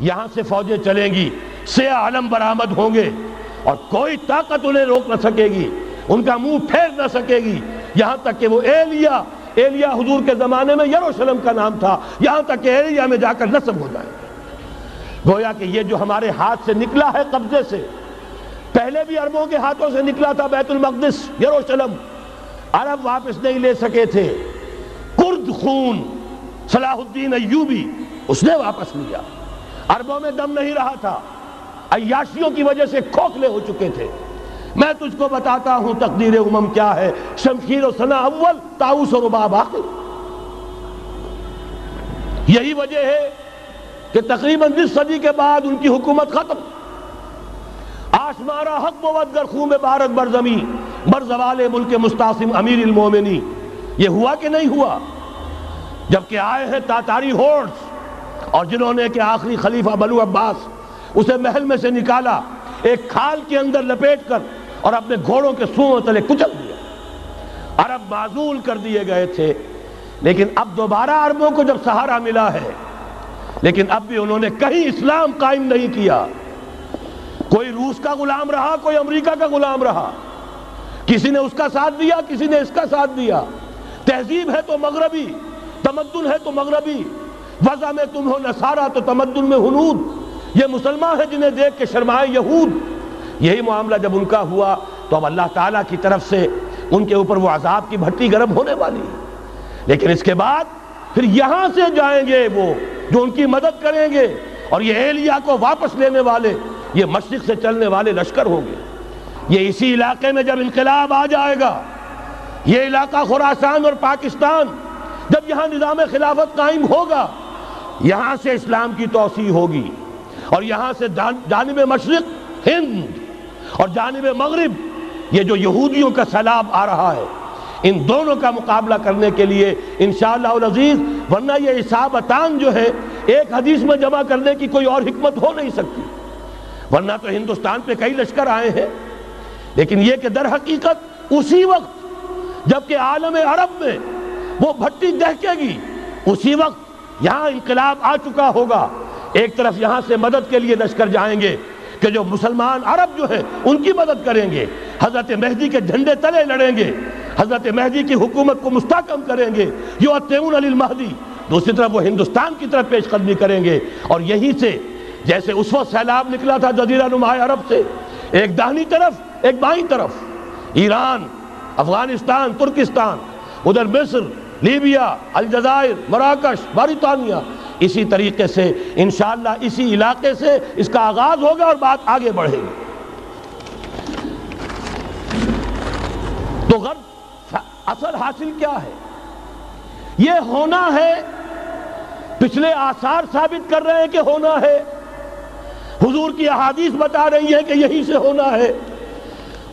یہاں سے فوجیں چلیں گی، سیاہ علم برآمد ہوں گے اور کوئی طاقت انہیں روک نہ سکے گی، ان کا منہ پھیر نہ سکے گی، یہاں تک کہ وہ ایلیا حضور کے زمانے میں یروشلم کا نام تھا، یہاں تک کہ ایلیا میں جا کر نصب ہو جائے گا۔ گویا کہ یہ جو ہمارے ہاتھ سے نکلا ہے قبضے سے، پہلے بھی عربوں کے ہاتھوں سے نکلا تھا بیت المقدس، یروشلم، عرب واپس نہیں لے سکے تھے۔ کرد خون صلاح الدین ایوبی اس نے واپس لیا، عربوں میں دم نہیں رہا تھا، عیاشیوں کی وجہ سے کھوکھلے ہو چکے تھے۔ میں تجھ کو بتاتا ہوں تقدیر امم کیا ہے، شمشیر و سنا اول، طاؤس و رباب آخر۔ یہی وجہ ہے کہ تقریباً 20 صدی کے بعد ان کی حکومت ختم۔ آشمارا حق بود گر خون بارد بر زمین، بر زوال ملک مستعصم امیر المومنی۔ یہ ہوا کہ نہیں ہوا؟ جبکہ آئے ہیں تاتاری ہورڈز، اور جنہوں نے کہ آخری خلیفہ بنو عباس اسے محل میں سے نکالا، ایک کھال کے اندر لپیٹ کر اور اپنے گھوڑوں کے سوؤں تلے کچل دیا۔ عرب معزول کر دیے گئے تھے، لیکن اب دوبارہ عربوں کو جب سہارا ملا ہے، لیکن اب بھی انہوں نے کہیں اسلام قائم نہیں کیا۔ کوئی روس کا غلام رہا، کوئی امریکہ کا غلام رہا، کسی نے اس کا ساتھ دیا، کسی نے اس کا ساتھ دیا۔ تہذیب ہے تو مغربی، تمدن ہے تو مغربی، وضع میں تم ہو نصارہ تو تمدن میں ہنود۔ یہ مسلمان ہیں جنہیں دیکھ کے شرمائے یہود۔ یہی معاملہ جب ان کا ہوا تو اب اللہ تعالیٰ کی طرف سے ان کے اوپر وہ عذاب کی بھٹی گرم ہونے والی ہے۔ لیکن اس کے بعد پھر یہاں سے جائیں گے وہ جو ان کی مدد کریں گے، اور یہ ایلیا کو واپس لینے والے یہ مشرق سے چلنے والے لشکر ہوں گے۔ یہ اسی علاقے میں جب انقلاب آ جائے گا، یہ علاقہ خراسان اور پاکستان، جب یہاں نظام خلافت قائم ہوگا، یہاں سے اسلام کی توسیع ہوگی، اور یہاں سے جانب مشرق ہند اور جانب مغرب یہ جو یہودیوں کا سیلاب آ رہا ہے، ان دونوں کا مقابلہ کرنے کے لیے انشاءاللہ العزیز، ورنہ یہ اصابتان جو ہے ایک حدیث میں جمع کرنے کی کوئی اور حکمت ہو نہیں سکتی، ورنہ تو ہندوستان پہ کئی لشکر آئے ہیں۔ لیکن یہ کہ در حقیقت اسی وقت جبکہ عالم عرب میں وہ بھٹی دہکے گی، اسی وقت یہاں انقلاب آ چکا ہوگا۔ ایک طرف یہاں سے مدد کے لیے لشکر جائیں گے کہ جو مسلمان عرب جو ہیں ان کی مدد کریں گے، حضرت مہدی کے جھنڈے تلے لڑیں گے، حضرت مہدی کی حکومت کو مستحکم کریں گے، یؤتون علی المہدی۔ دوسری طرف وہ ہندوستان کی طرف پیش قدمی کریں گے، اور یہیں سے جیسے اس وقت سیلاب نکلا تھا جزیرہ نما عرب سے، ایک داہنی طرف ایک بائیں طرف، ایران، افغانستان، ترکستان، ادھر مصر، لیبیا، الجزائر، مراکش، موریطانیہ، اسی طریقے سے انشاءاللہ اسی علاقے سے اس کا آغاز ہوگا اور بات آگے بڑھے گی۔ تو غرب اصل حاصل کیا ہے؟ یہ ہونا ہے، پچھلے آثار ثابت کر رہے ہیں کہ ہونا ہے، حضور کی احادیث بتا رہی ہے کہ یہی سے ہونا ہے۔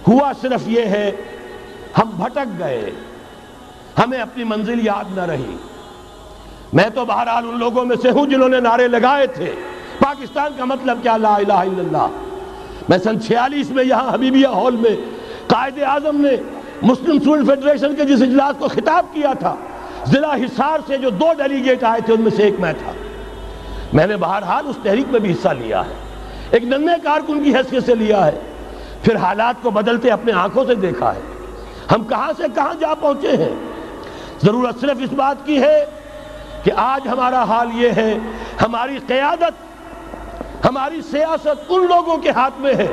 ہوا صرف یہ ہے ہم بھٹک گئے، ہمیں اپنی منزل یاد نہ رہی۔ میں تو بہرحال ان لوگوں میں سے ہوں جنہوں نے نعرے لگائے تھے پاکستان کا مطلب کیا، لا الہ الا اللہ۔ میں سن 46 میں یہاں حبیبیہ ہال میں قائد اعظم نے مسلم اسٹوڈنٹ فیڈریشن کے جس اجلاس کو خطاب کیا تھا، ضلع حصار سے جو 2 ڈیلیگیٹ آئے تھے ان میں سے ایک میں تھا۔ میں نے بہرحال اس تحریک میں بھی حصہ لیا ہے، ایک ننھے کارکن کی حیثیت سے لیا ہے، پھر حالات کو بدلتے اپنے آنکھوں سے دیکھا ہے، ہم کہاں سے کہاں جا پہنچے ہیں۔ ضرورت صرف اس بات کی ہے کہ آج ہمارا حال یہ ہے، ہماری قیادت، ہماری سیاست ان لوگوں کے ہاتھ میں ہے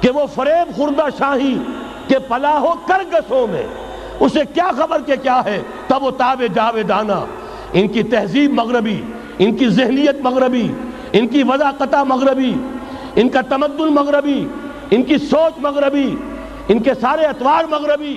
کہ وہ فریب خوردہ شاہی کے پلاح و کرگسوں میں اسے کیا خبر کہ کیا ہے، تب وہ تاب جاویدانہ، ان کی تہذیب مغربی، ان کی ذہنیت مغربی، ان کی وضاقتہ مغربی، ان کا تمدن مغربی، ان کی سوچ مغربی، ان کے سارے اطوار مغربی۔